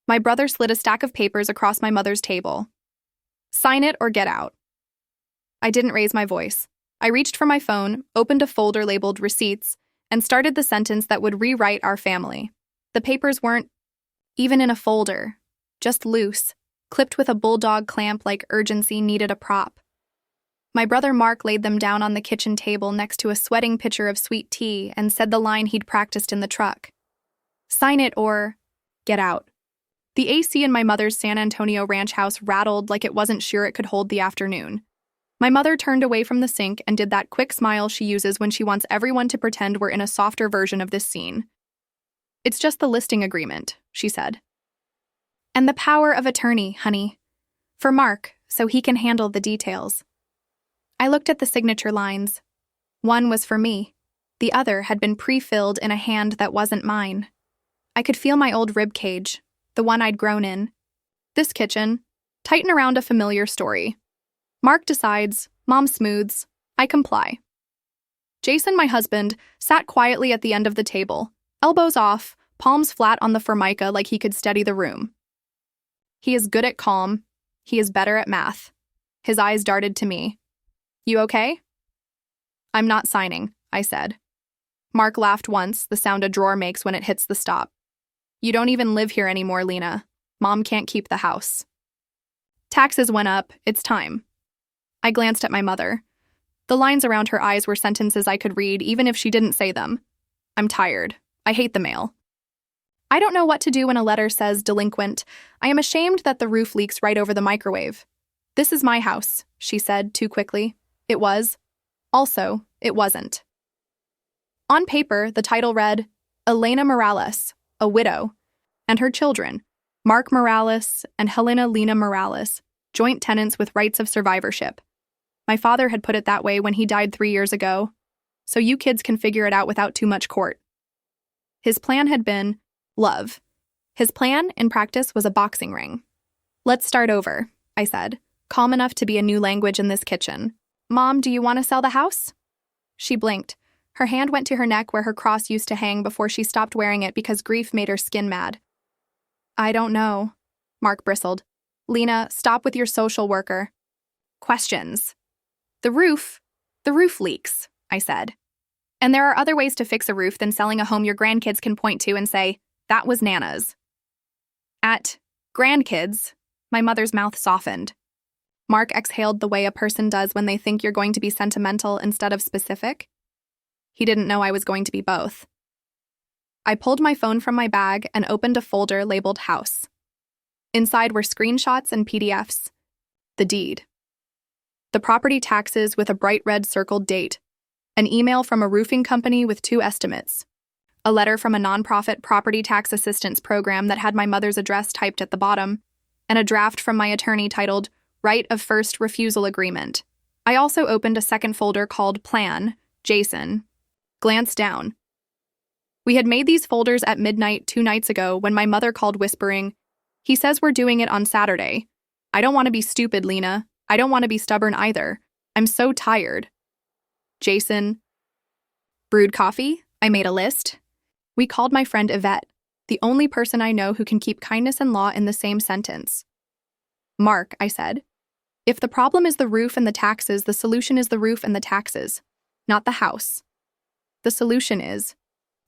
My brother slid a stack of papers across my mother's table. Sign it or get out. I didn't raise my voice. I reached for my phone, opened a folder labeled receipts, and started the sentence that would rewrite our family. The papers weren't even in a folder, just loose, clipped with a bulldog clamp like urgency needed a prop. My brother Mark laid them down on the kitchen table next to a sweating pitcher of sweet tea and said the line he'd practiced in the truck. Sign it or get out. The AC in my mother's San Antonio ranch house rattled like it wasn't sure it could hold the afternoon. My mother turned away from the sink and did that quick smile she uses when she wants everyone to pretend we're in a softer version of this scene. It's just the listing agreement, she said. And the power of attorney, honey. For Mark, so he can handle the details. I looked at the signature lines. One was for me. The other had been pre-filled in a hand that wasn't mine. I could feel my old rib cage, the one I'd grown in. This kitchen, tighten around a familiar story. Mark decides, Mom smooths, I comply. Jason, my husband, sat quietly at the end of the table, elbows off, palms flat on the Formica like he could steady the room. He is good at calm. He is better at math. His eyes darted to me. You okay? I'm not signing, I said. Mark laughed once, the sound a drawer makes when it hits the stop. You don't even live here anymore, Lena. Mom can't keep the house. Taxes went up. It's time. I glanced at my mother. The lines around her eyes were sentences I could read even if she didn't say them. I'm tired. I hate the mail. I don't know what to do when a letter says delinquent. I am ashamed that the roof leaks right over the microwave. This is my house, she said too quickly. It was. Also, it wasn't. On paper, the title read, Elena Morales, a widow, and her children, Mark Morales and Helena Lena Morales, joint tenants with rights of survivorship. My father had put it that way when he died 3 years ago, so you kids can figure it out without too much court. His plan had been love. His plan, in practice, was a boxing ring. Let's start over, I said, calm enough to be a new language in this kitchen. Mom, do you want to sell the house? She blinked. Her hand went to her neck where her cross used to hang before she stopped wearing it because grief made her skin mad. I don't know, Mark bristled. Lena, stop with your social worker. Questions. The roof leaks, I said. And there are other ways to fix a roof than selling a home your grandkids can point to and say, that was Nana's. At grandkids, my mother's mouth softened. Mark exhaled the way a person does when they think you're going to be sentimental instead of specific. He didn't know I was going to be both. I pulled my phone from my bag and opened a folder labeled House. Inside were screenshots and PDFs. The deed. The property taxes with a bright red circled date. An email from a roofing company with 2 estimates. A letter from a nonprofit property tax assistance program that had my mother's address typed at the bottom. And a draft from my attorney titled Right of First Refusal Agreement. I also opened a second folder called Plan, Jason. Glanced down. We had made these folders at midnight 2 nights ago when my mother called whispering, He says we're doing it on Saturday. I don't want to be stupid, Lena. I don't want to be stubborn either. I'm so tired. Jason. Brewed coffee. I made a list. We called my friend Yvette, the only person I know who can keep kindness and law in the same sentence. Mark, I said. If the problem is the roof and the taxes, the solution is the roof and the taxes, not the house. The solution is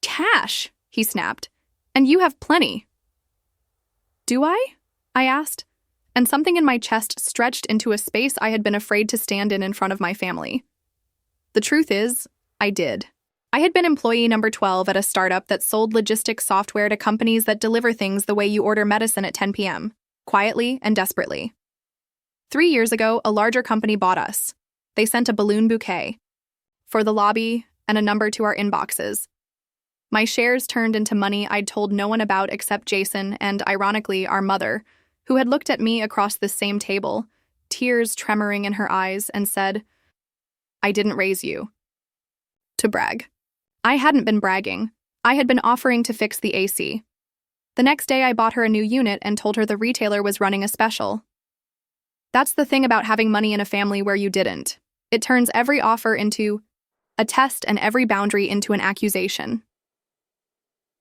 cash, he snapped. And you have plenty. Do I? I asked, and something in my chest stretched into a space I had been afraid to stand in front of my family. The truth is, I did. I had been employee number 12 at a startup that sold logistics software to companies that deliver things the way you order medicine at 10 p.m., quietly and desperately. 3 years ago, a larger company bought us. They sent a balloon bouquet for the lobby and a number to our inboxes. My shares turned into money I'd told no one about except Jason and, ironically, our mother, who had looked at me across this same table, tears tremoring in her eyes, and said, I didn't raise you to brag. I hadn't been bragging. I had been offering to fix the AC. The next day I bought her a new unit and told her the retailer was running a special. That's the thing about having money in a family where you didn't. It turns every offer into a test and every boundary into an accusation.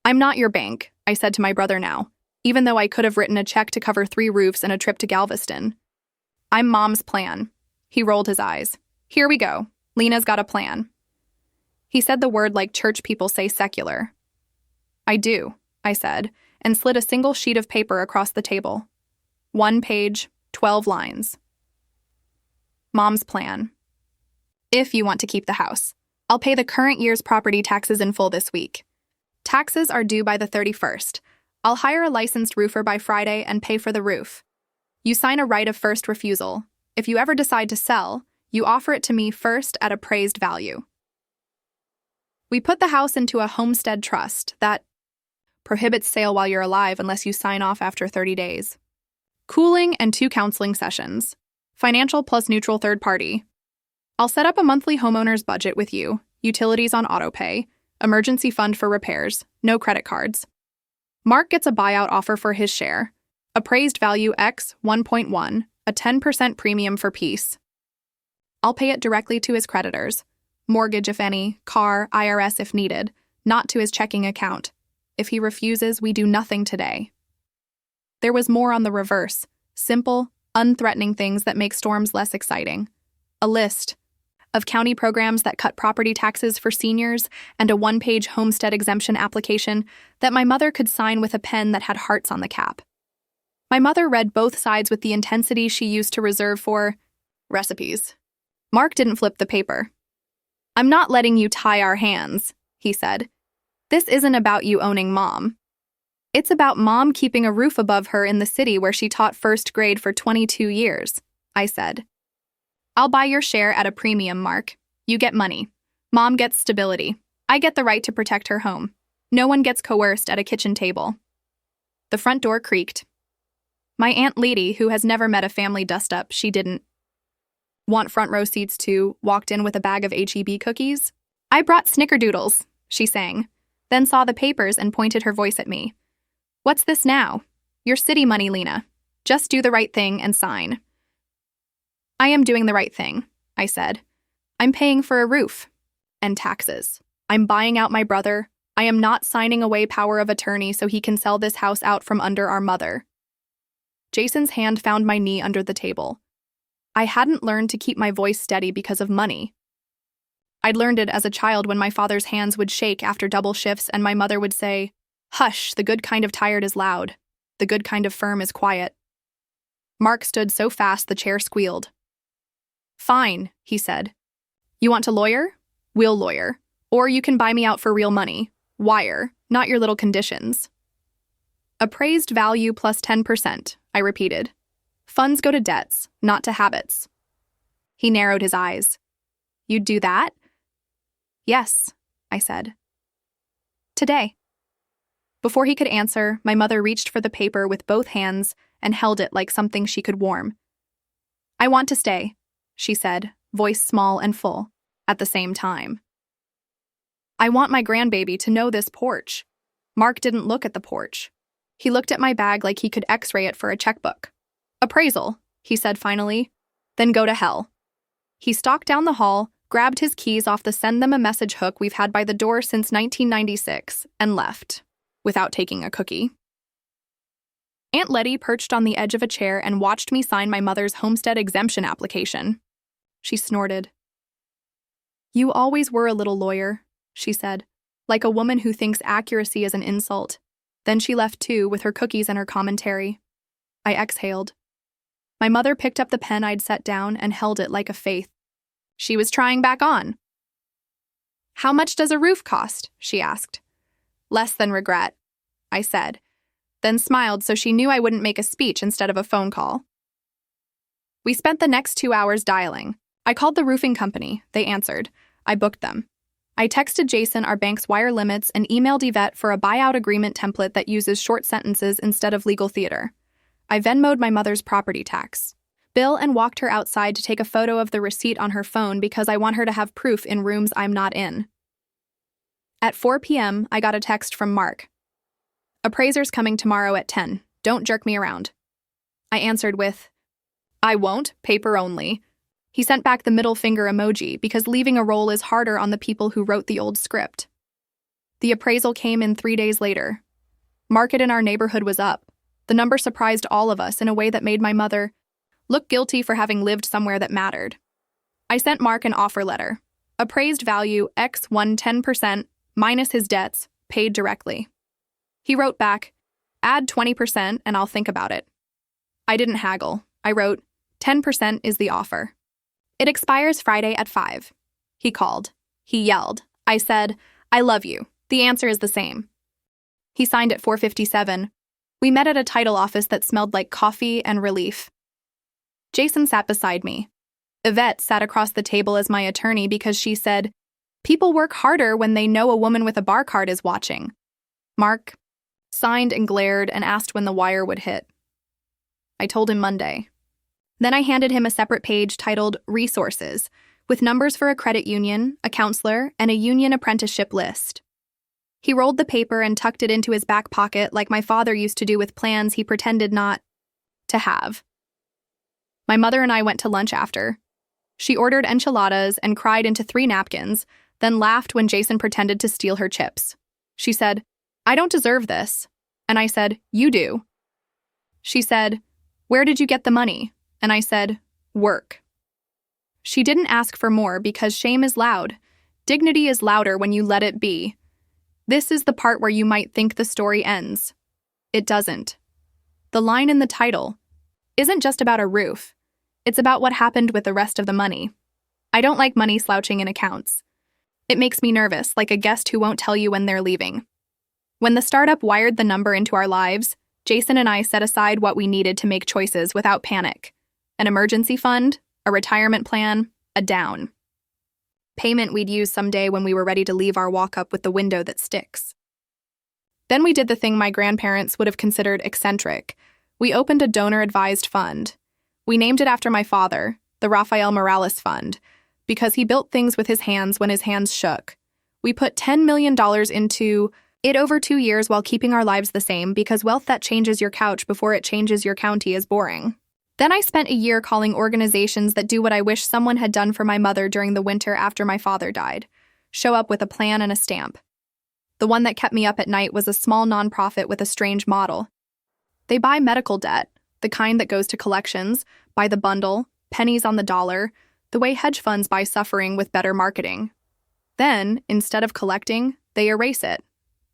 I'm not your bank, I said to my brother now. even though I could have written a check to cover 3 roofs and a trip to Galveston. I'm Mom's plan. He rolled his eyes. Here we go. Lena's got a plan. He said the word like church people say secular. I do, I said, and slid a single sheet of paper across the table. 1 page, 12 lines. Mom's plan. If you want to keep the house, I'll pay the current year's property taxes in full this week. Taxes are due by the 31st. I'll hire a licensed roofer by Friday and pay for the roof. You sign a right of first refusal. If you ever decide to sell, you offer it to me first at appraised value. We put the house into a homestead trust that prohibits sale while you're alive unless you sign off after 30 days. Cooling and 2 counseling sessions. Financial plus neutral third party. I'll set up a monthly homeowner's budget with you, utilities on autopay, emergency fund for repairs, no credit cards. Mark gets a buyout offer for his share. Appraised value X 1.1, a 10% premium for peace. I'll pay it directly to his creditors. Mortgage if any, car, IRS if needed, not to his checking account. If he refuses, we do nothing today. There was more on the reverse, simple, unthreatening things that make storms less exciting. A list of county programs that cut property taxes for seniors and a 1-page homestead exemption application that my mother could sign with a pen that had hearts on the cap. My mother read both sides with the intensity she used to reserve for recipes. Mark didn't flip the paper. I'm not letting you tie our hands, he said. This isn't about you owning Mom. It's about Mom keeping a roof above her in the city where she taught first grade for 22 years, I said. I'll buy your share at a premium, Mark. You get money. Mom gets stability. I get the right to protect her home. No one gets coerced at a kitchen table. The front door creaked. My Aunt Lady, who has never met a family dust-up, she didn't want front row seats too, walked in with a bag of H-E-B cookies. I brought snickerdoodles, she sang, then saw the papers and pointed her voice at me. What's this now? Your city money, Lena. Just do the right thing and sign. I am doing the right thing, I said. I'm paying for a roof and taxes. I'm buying out my brother. I am not signing away power of attorney so he can sell this house out from under our mother. Jason's hand found my knee under the table. I hadn't learned to keep my voice steady because of money. I'd learned it as a child when my father's hands would shake after double shifts and my mother would say, "Hush, the good kind of tired is loud. The good kind of firm is quiet." Mark stood so fast the chair squealed. Fine, he said. You want to lawyer? We'll lawyer. Or you can buy me out for real money. Wire, not your little conditions. Appraised value plus 10%, I repeated. Funds go to debts, not to habits. He narrowed his eyes. You'd do that? Yes, I said. Today. Before he could answer, my mother reached for the paper with both hands and held it like something she could warm. I want to stay, she said, voice small and full, at the same time. I want my grandbaby to know this porch. Mark didn't look at the porch. He looked at my bag like he could x-ray it for a checkbook. Appraisal, he said finally, then go to hell. He stalked down the hall, grabbed his keys off the send them a message hook we've had by the door since 1996, and left, without taking a cookie. Aunt Letty perched on the edge of a chair and watched me sign my mother's homestead exemption application. She snorted. You always were a little lawyer, she said, like a woman who thinks accuracy is an insult. Then she left too, with her cookies and her commentary. I exhaled. My mother picked up the pen I'd set down and held it like a faith. She was trying back on. How much does a roof cost? She asked. Less than regret, I said, then smiled so she knew I wouldn't make a speech instead of a phone call. We spent the next 2 hours dialing. I called the roofing company. They answered. I booked them. I texted Jason our bank's wire limits and emailed Yvette for a buyout agreement template that uses short sentences instead of legal theater. I Venmo'd my mother's property tax bill and walked her outside to take a photo of the receipt on her phone because I want her to have proof in rooms I'm not in. At 4 p.m., I got a text from Mark. Appraiser's coming tomorrow at 10. Don't jerk me around. I answered with, I won't, paper only. He sent back the middle finger emoji because leaving a role is harder on the people who wrote the old script. The appraisal came in 3 days later. Market in our neighborhood was up. The number surprised all of us in a way that made my mother look guilty for having lived somewhere that mattered. I sent Mark an offer letter. Appraised value X 110% minus his debts, paid directly. He wrote back, add 20% and I'll think about it. I didn't haggle. I wrote, 10% is the offer. It expires Friday at 5. He called. He yelled. I said, I love you. The answer is the same. He signed at 4:57. We met at a title office that smelled like coffee and relief. Jason sat beside me. Yvette sat across the table as my attorney because she said, people work harder when they know a woman with a bar card is watching. Mark signed and glared and asked when the wire would hit. I told him Monday. Then I handed him a separate page titled Resources, with numbers for a credit union, a counselor, and a union apprenticeship list. He rolled the paper and tucked it into his back pocket like my father used to do with plans he pretended not to have. My mother and I went to lunch after. She ordered enchiladas and cried into 3 napkins, then laughed when Jason pretended to steal her chips. She said, I don't deserve this. And I said, you do. She said, where did you get the money? And I said, work. She didn't ask for more because shame is loud. Dignity is louder when you let it be. This is the part where you might think the story ends. It doesn't. The line in the title isn't just about a roof. It's about what happened with the rest of the money. I don't like money slouching in accounts. It makes me nervous, like a guest who won't tell you when they're leaving. When the startup wired the number into our lives, Jason and I set aside what we needed to make choices without panic. An emergency fund, a retirement plan, a down payment we'd use someday when we were ready to leave our walk-up with the window that sticks. Then we did the thing my grandparents would have considered eccentric. We opened a donor-advised fund. We named it after my father, the Rafael Morales Fund, because he built things with his hands when his hands shook. We put $10 million into it over 2 years while keeping our lives the same, because wealth that changes your couch before it changes your county is boring. Then I spent a year calling organizations that do what I wish someone had done for my mother during the winter after my father died. Show up with a plan and a stamp. The one that kept me up at night was a small nonprofit with a strange model. They buy medical debt, the kind that goes to collections, by the bundle, pennies on the dollar, the way hedge funds buy suffering with better marketing. Then, instead of collecting, they erase it.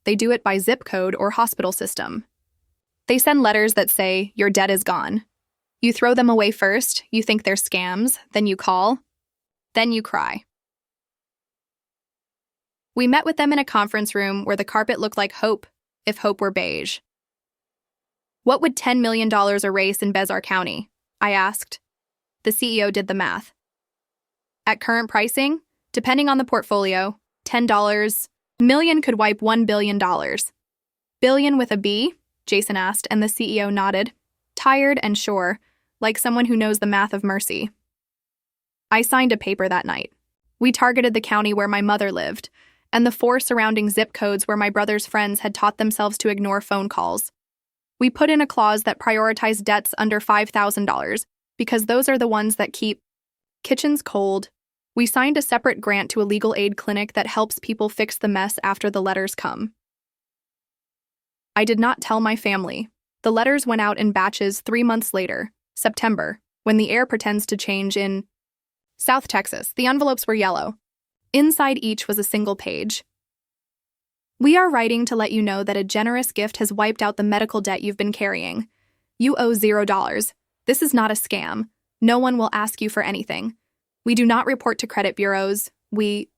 They do it by zip code or hospital system. They send letters that say, your debt is gone. You throw them away first, you think they're scams, then you call, then you cry. We met with them in a conference room where the carpet looked like hope, if hope were beige. What would $10 million erase in Bezar County? I asked. The CEO did the math. At current pricing, depending on the portfolio, $10 million could wipe $1 billion. Billion with a B? Jason asked, and the CEO nodded, tired and sure, like someone who knows the math of mercy. I signed a paper that night. We targeted the county where my mother lived, and the 4 surrounding zip codes where my brother's friends had taught themselves to ignore phone calls. We put in a clause that prioritized debts under $5,000, because those are the ones that keep kitchens cold. We signed a separate grant to a legal aid clinic that helps people fix the mess after the letters come. I did not tell my family. The letters went out in batches 3 months later, September, when the air pretends to change in South Texas. The envelopes were yellow. Inside each was a single page. We are writing to let you know that a generous gift has wiped out the medical debt you've been carrying. You owe $0. This is not a scam. No one will ask you for anything. We do not report to credit bureaus. We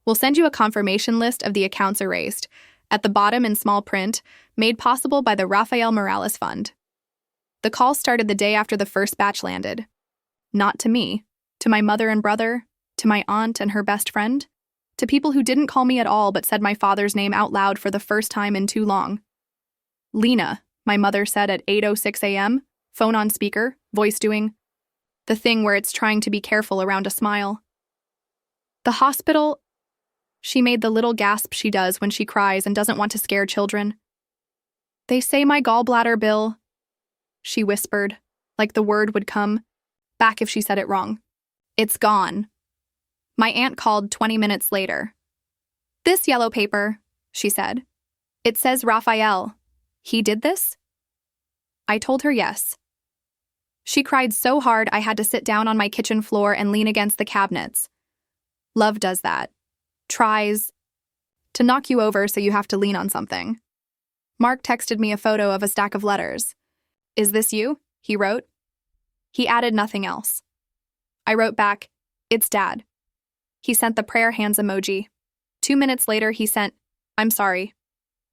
will send you a confirmation list of the accounts erased, at the bottom in small print, made possible by the Rafael Morales Fund. The call started the day after the first batch landed. Not to me, to my mother and brother, to my aunt and her best friend, to people who didn't call me at all but said my father's name out loud for the first time in too long. Lena, my mother said at 8:06 a.m., phone on speaker, voice doing the thing where it's trying to be careful around a smile. The hospital, she made the little gasp she does when she cries and doesn't want to scare children. They say my gallbladder bill, she whispered, like the word would come back if she said it wrong. It's gone. My aunt called 20 minutes later. This yellow paper, she said. It says Raphael. He did this? I told her yes. She cried so hard I had to sit down on my kitchen floor and lean against the cabinets. Love does that. Tries to knock you over so you have to lean on something. Mark texted me a photo of a stack of letters. "Is this you?" he wrote. He added nothing else. I wrote back, "It's Dad." He sent the prayer hands emoji. 2 minutes later, he sent, "I'm sorry."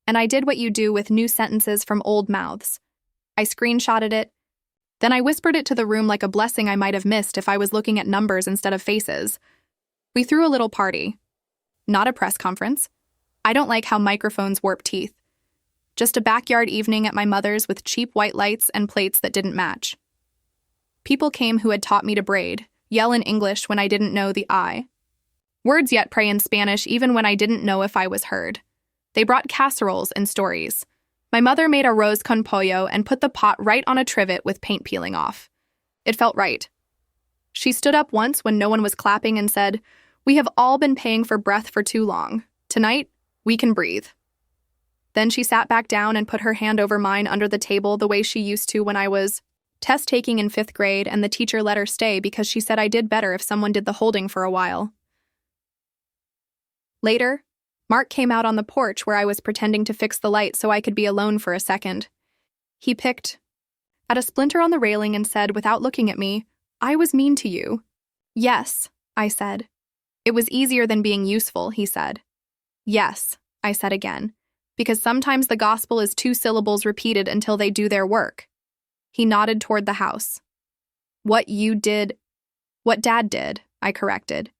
And I did what you do with new sentences from old mouths. I screenshotted it. Then I whispered it to the room like a blessing I might have missed if I was looking at numbers instead of faces. We threw a little party. Not a press conference. I don't like how microphones warp teeth. Just a backyard evening at my mother's with cheap white lights and plates that didn't match. People came who had taught me to braid, yell in English when I didn't know the I. Words yet pray in Spanish even when I didn't know if I was heard. They brought casseroles and stories. My mother made arroz con pollo and put the pot right on a trivet with paint peeling off. It felt right. She stood up once when no one was clapping and said, "We have all been paying for breath for too long. Tonight, we can breathe." Then she sat back down and put her hand over mine under the table the way she used to when I was test taking in 5th grade, and the teacher let her stay because she said I did better if someone did the holding for a while. Later, Mark came out on the porch where I was pretending to fix the light so I could be alone for a second. He picked at a splinter on the railing and said, without looking at me, "I was mean to you." "Yes," I said. "It was easier than being useful," he said. "Yes," I said again, because sometimes the gospel is 2 syllables repeated until they do their work. He nodded toward the house. What Dad did, I corrected.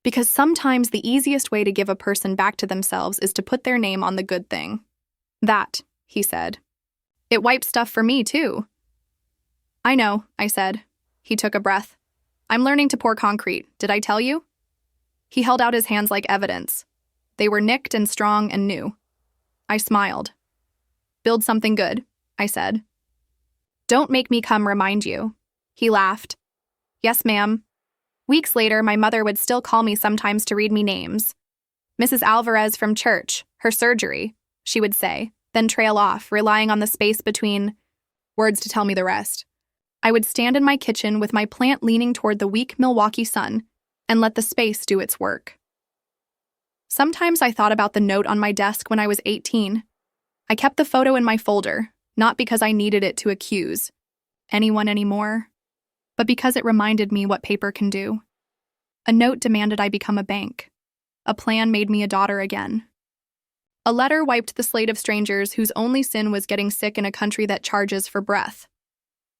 Because sometimes the easiest way to give a person back to themselves is to put their name on the good thing. "That," he said. "It wiped stuff for me, too." "I know," I said. He took a breath. "I'm learning to pour concrete. Did I tell you?" He held out his hands like evidence. They were nicked and strong and new. I smiled. "Build something good," I said. "Don't make me come remind you." He laughed. "Yes, ma'am." Weeks later, my mother would still call me sometimes to read me names. "Mrs. Alvarez from church, her surgery," she would say, then trail off, relying on the space between words to tell me the rest. I would stand in my kitchen with my plant leaning toward the weak Milwaukee sun and let the space do its work. Sometimes I thought about the note on my desk when I was 18. I kept the photo in my folder, not because I needed it to accuse anyone anymore, but because it reminded me what paper can do. A note demanded I become a bank. A plan made me a daughter again. A letter wiped the slate of strangers whose only sin was getting sick in a country that charges for breath.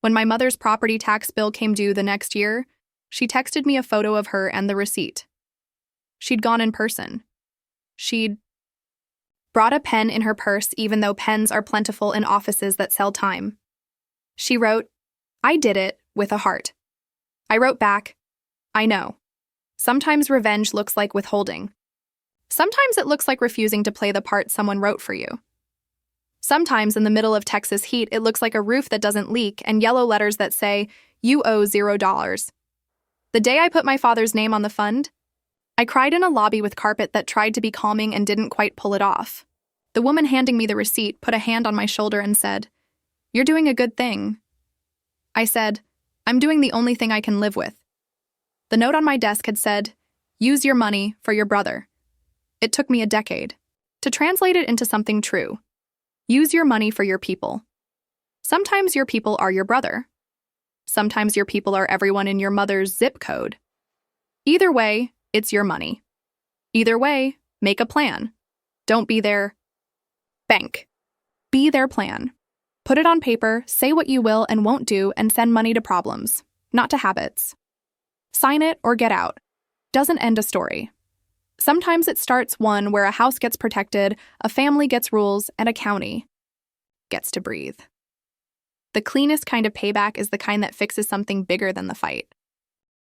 When my mother's property tax bill came due the next year, she texted me a photo of her and the receipt. She'd gone in person. She'd brought a pen in her purse even though pens are plentiful in offices that sell time. She wrote, "I did it," with a heart. I wrote back, "I know. Sometimes revenge looks like withholding. Sometimes it looks like refusing to play the part someone wrote for you. Sometimes in the middle of Texas heat, it looks like a roof that doesn't leak and yellow letters that say, 'You owe $0. The day I put my father's name on the fund, I cried in a lobby with carpet that tried to be calming and didn't quite pull it off. The woman handing me the receipt put a hand on my shoulder and said, "You're doing a good thing." I said, "I'm doing the only thing I can live with." The note on my desk had said, "Use your money for your brother." It took me a decade to translate it into something true. Use your money for your people. Sometimes your people are your brother. Sometimes your people are everyone in your mother's zip code. Either way, it's your money. Either way, make a plan. Don't be their bank. Be their plan. Put it on paper, say what you will and won't do, and send money to problems, not to habits. Sign it or get out. Doesn't end a story. Sometimes it starts one where a house gets protected, a family gets rules, and a county gets to breathe. The cleanest kind of payback is the kind that fixes something bigger than the fight.